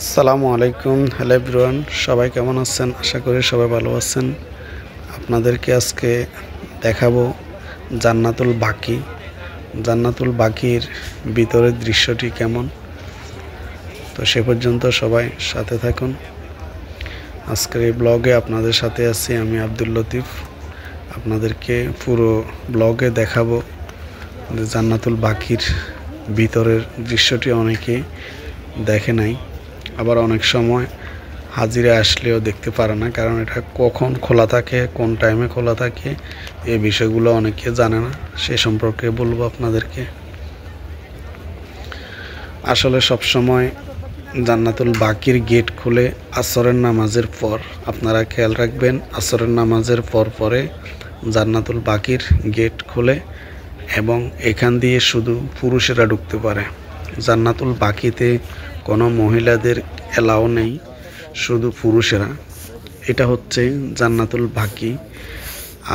আসসালামু আলাইকুম। Hello everyone, সবাই কেমন আছেন? আশা করি সবাই ভালো আছেন। আপনাদেরকে আজকে দেখাবো জান্নাতুল বাকির ভিতরের দৃশ্যটি কেমন। তো সে পর্যন্ত সবাই সাথে থাকুন। আজকের এই ব্লগে আপনাদের সাথে আছি আমি আব্দুল লতিফ। আপনাদেরকে পুরো ব্লগে দেখাবো যে জান্নাতুল বাকির ভিতরের দৃশ্যটি অনেকে দেখে নাই, আবার অনেক সময় হাজিরা আসলেও দেখতে পারে না, কারণ এটা কখন খোলা থাকে, কোন টাইমে খোলা থাকে, এই বিষয়গুলো অনেকে জানে না। সে সম্পর্কে বলবো আপনাদেরকে। আসলে সবসময় জান্নাতুল বাকির গেট খুলে আসরের নামাজের পর। আপনারা খেয়াল রাখবেন, আসরের নামাজের পরে জান্নাতুল বাকির গেট খুলে এবং এখান দিয়ে শুধু পুরুষেরা ঢুকতে পারে। জান্নাতুল বাকিতে কোনো মহিলাদের এলাও নেই, শুধু পুরুষেরা। এটা হচ্ছে জান্নাতুল বাকি।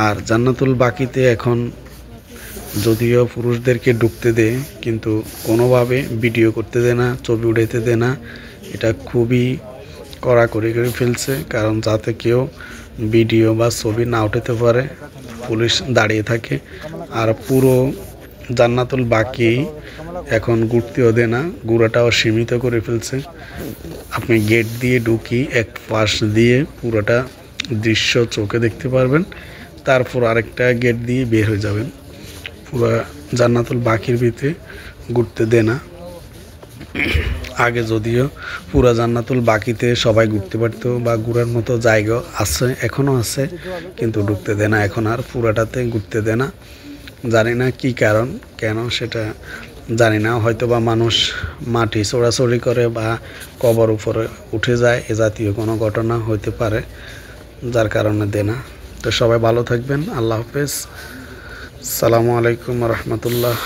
আর জান্নাতুল বাকিতে এখন যদিও পুরুষদেরকে ঢুকতে দেয়, কিন্তু কোনোভাবে ভিডিও করতে দেয় না, ছবি উঠাইতে দেয় না। এটা খুবই কড়াকড়ি করে ফেলছে, কারণ যাতে কেউ ভিডিও বা ছবি না উঠাতে পারে, পুলিশ দাঁড়িয়ে থাকে। আর পুরো জান্নাতুল বাকি এখন ঘুরতেও দেয় না, ঘোরাটাও সীমিত করে ফেলছে। আপনি গেট দিয়ে ঢুকি এক পাশ দিয়ে পুরোটা দৃশ্য চোখে দেখতে পারবেন, তারপর আরেকটা গেট দিয়ে বের হয়ে যাবেন। পুরো জান্নাতুল বাকির ভিতরে ঘুরতে দেয় না। আগে যদিও পুরো জান্নাতুল বাকিতে সবাই ঘুরতে পারতো বা ঘোরার মতো জায়গা আছে, এখনও আছে, কিন্তু ঢুকতে দেয় না। এখন আর পুরাটাতে ঘুরতে দেয় না। জানি না কি কারণ, কেন সেটা জানি না। হয়তো বা মানুষ মাটি চোরাচুরি করে বা কবর উপরে উঠে যায়, এ জাতীয় কোনো ঘটনা হইতে পারে, যার কারণে দেয় না। তো সবাই ভালো থাকবেন। আল্লাহ হাফেজ। আসসালামু আলাইকুম রহমতুল্লাহ।